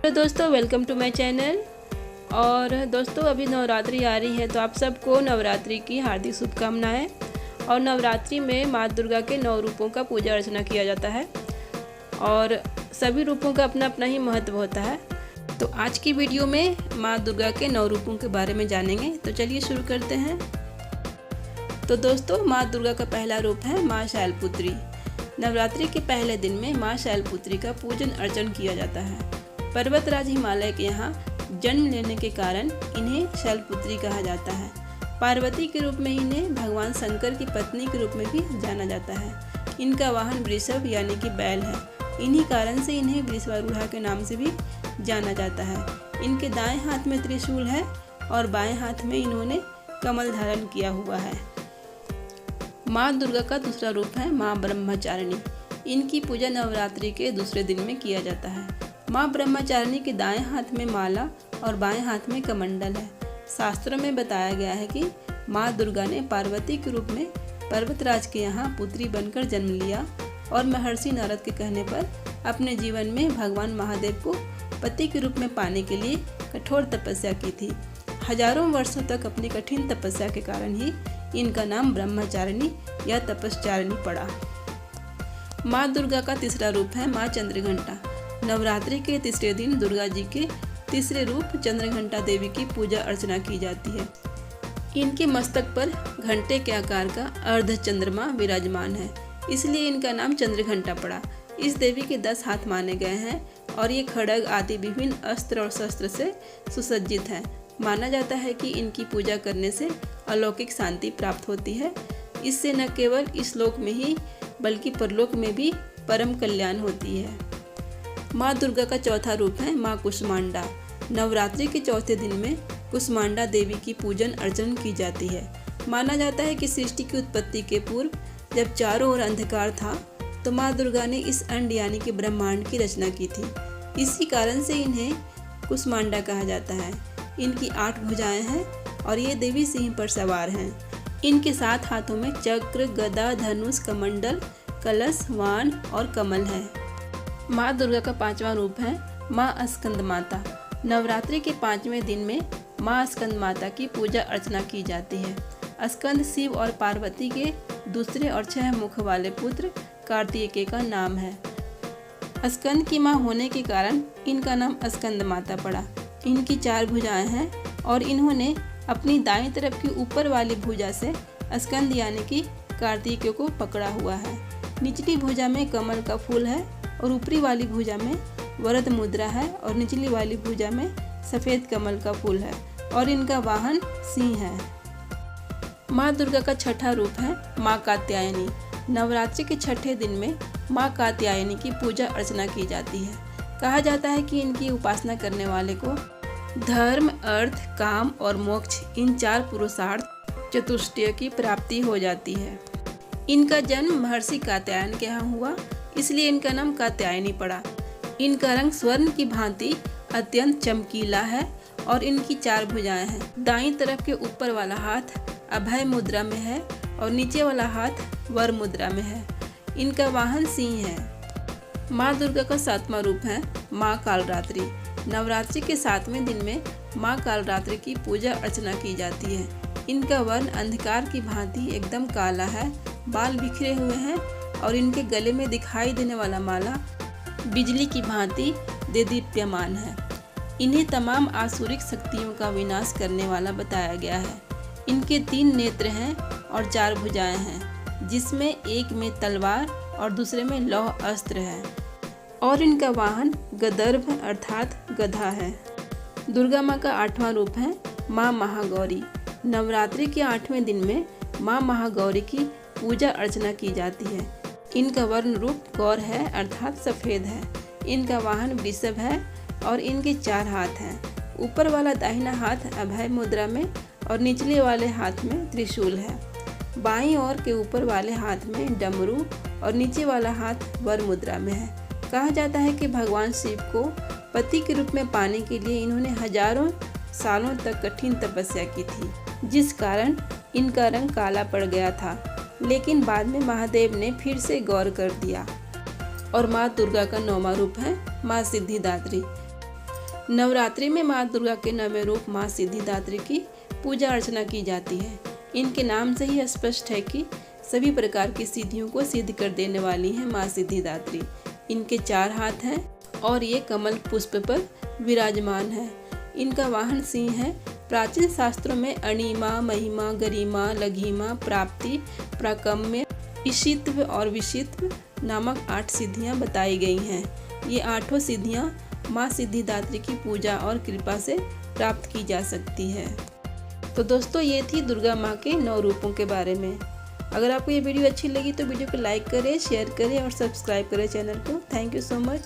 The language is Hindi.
हेलो दोस्तों, वेलकम टू माय चैनल। और दोस्तों, अभी नवरात्रि आ रही है तो आप सबको नवरात्रि की हार्दिक शुभकामनाएं। और नवरात्रि में माँ दुर्गा के 9 रूपों का पूजा अर्चना किया जाता है और सभी रूपों का अपना अपना ही महत्व होता है। तो आज की वीडियो में माँ दुर्गा के 9 रूपों के बारे में जानेंगे। तो चलिए शुरू करते हैं। तो दोस्तों, माँ दुर्गा का पहला रूप है माँ शैलपुत्री। नवरात्रि के पहले दिन में माँ शैलपुत्री का पूजन अर्चन किया जाता है। पर्वतराज हिमालय के यहाँ जन्म लेने के कारण इन्हें शैलपुत्री कहा जाता है। पार्वती के रूप में इन्हें भगवान शंकर की पत्नी के रूप में भी जाना जाता है। इनका वाहन वृषभ यानी कि बैल है। इन्हीं कारण से इन्हें वृषभारूढ़ा के नाम से भी जाना जाता है। इनके दाएं हाथ में त्रिशूल है और बाएं हाथ में इन्होंने कमल धारण किया हुआ है। माँ दुर्गा का दूसरा रूप है माँ ब्रह्मचारिणी। इनकी पूजा नवरात्रि के दूसरे दिन में किया जाता है। माँ ब्रह्मचारिणी के दाएं हाथ में माला और बाएं हाथ में कमंडल है। शास्त्रों में बताया गया है कि माँ दुर्गा ने पार्वती के रूप में पर्वतराज के यहाँ पुत्री बनकर जन्म लिया और महर्षि नारद के कहने पर अपने जीवन में भगवान महादेव को पति के रूप में पाने के लिए कठोर तपस्या की थी। हजारों वर्षों तक अपनी कठिन तपस्या के कारण ही इनका नाम ब्रह्मचारिणी या तपस्चारिणी पड़ा। माँ दुर्गा का तीसरा रूप है माँ चंद्रघंटा। नवरात्रि के तीसरे दिन दुर्गा जी के तीसरे रूप चंद्रघंटा देवी की पूजा अर्चना की जाती है। इनके मस्तक पर घंटे के आकार का अर्ध चंद्रमा विराजमान है, इसलिए इनका नाम चंद्रघंटा पड़ा। इस देवी के 10 हाथ माने गए हैं और ये खड्ग आदि विभिन्न अस्त्र और शस्त्र से सुसज्जित है। माना जाता है कि इनकी पूजा करने से अलौकिक शांति प्राप्त होती है। इससे न केवल इस लोक में ही बल्कि परलोक में भी परम कल्याण होती है। माँ दुर्गा का चौथा रूप है माँ कुष्मांडा। नवरात्रि के चौथे दिन में कुष्मांडा देवी की पूजन अर्चन की जाती है। माना जाता है कि सृष्टि की उत्पत्ति के पूर्व जब चारों ओर अंधकार था तो माँ दुर्गा ने इस अंड यानी कि ब्रह्मांड की रचना की थी। इसी कारण से इन्हें कुष्मांडा कहा जाता है। इनकी 8 भुजाएं हैं और ये देवी सिंह पर सवार हैं। इनके 7 हाथों में चक्र, गदा, धनुष, कमंडल, कलश, वाण और कमल है। माँ दुर्गा का 5वां रूप है माँ स्कंद माता। नवरात्रि के 5वें दिन में माँ स्कंद माता की पूजा अर्चना की जाती है। स्कंद शिव और पार्वती के दूसरे और 6 मुख वाले पुत्र कार्तिकेय का नाम है। स्कंद की माँ होने के कारण इनका नाम स्कंद माता पड़ा। इनकी 4 भुजाएं हैं और इन्होंने अपनी दाईं तरफ की ऊपर वाली भुजा से स्कंद यानी कि कार्तिकेय को पकड़ा हुआ है। निचली भुजा में कमल का फूल है और ऊपरी वाली भुजा में वरद मुद्रा है और निचली वाली भुजा में सफ़ेद कमल का फूल है और इनका वाहन सिंह है। माँ दुर्गा का छठा रूप है माँ कात्यायनी। नवरात्रि के छठे दिन में माँ कात्यायनी की पूजा अर्चना की जाती है। कहा जाता है कि इनकी उपासना करने वाले को धर्म, अर्थ, काम और मोक्ष इन 4 पुरुषार्थ चतुष्टय की प्राप्ति हो जाती है। इनका जन्म महर्षि कात्यायन के यहाँ हुआ, इसलिए इनका नाम कात्यायनी पड़ा। इनका रंग स्वर्ण की भांति अत्यंत चमकीला है और इनकी 4 भुजाएं हैं। दाईं तरफ के ऊपर वाला हाथ अभय मुद्रा में है और नीचे वाला हाथ वर मुद्रा में है। इनका वाहन सिंह है। माँ दुर्गा का 7वां रूप है माँ कालरात्रि। नवरात्रि के 7वें दिन में माँ कालरात्रि की पूजा अर्चना की जाती है। इनका वर्ण अंधकार की भांति एकदम काला है, बाल बिखरे हुए हैं और इनके गले में दिखाई देने वाला माला बिजली की भांति देदीप्यमान है। इन्हें तमाम आसुरिक शक्तियों का विनाश करने वाला बताया गया है। इनके 3 नेत्र हैं और 4 भुजाएं हैं, जिसमें एक में तलवार और दूसरे में लौह अस्त्र है और इनका वाहन गदर्भ अर्थात गधा है। दुर्गा माँ का 8वां रूप है माँ महागौरी। नवरात्रि के 8वें दिन में माँ महागौरी की पूजा अर्चना की जाती है। इनका वर्ण रूप गौर है अर्थात सफ़ेद है। इनका वाहन वृषभ है और इनके 4 हाथ हैं। ऊपर वाला दाहिना हाथ अभय मुद्रा में और निचले वाले हाथ में त्रिशूल है। बाईं ओर के ऊपर वाले हाथ में डमरू और नीचे वाला हाथ वर मुद्रा में है। कहा जाता है कि भगवान शिव को पति के रूप में पाने के लिए इन्होंने हजारों सालों तक कठिन तपस्या की थी, जिस कारण इनका रंग काला पड़ गया था। लेकिन बाद में महादेव ने फिर से गौर कर दिया। और माँ दुर्गा का 9वां रूप है माँ सिद्धिदात्री। नवरात्रि में माँ दुर्गा के नवे रूप माँ सिद्धिदात्री की पूजा अर्चना की जाती है। इनके नाम से ही स्पष्ट है कि सभी प्रकार की सिद्धियों को सिद्ध कर देने वाली है माँ सिद्धिदात्री। इनके 4 हाथ हैं और ये कमल पुष्प पर विराजमान है। इनका वाहन सिंह है। प्राचीन शास्त्रों में अणिमा, महिमा, गरिमा, लघिमा, प्राप्ति, प्राकम्य, ईशित्व और विशित्व नामक 8 सिद्धियाँ बताई गई हैं। ये 8 सिद्धियाँ माँ सिद्धिदात्री की पूजा और कृपा से प्राप्त की जा सकती है। तो दोस्तों, ये थी दुर्गा माँ के 9 रूपों के बारे में। अगर आपको ये वीडियो अच्छी लगी तो वीडियो को लाइक करें, शेयर करें और सब्सक्राइब करें चैनल को। Thank you so much.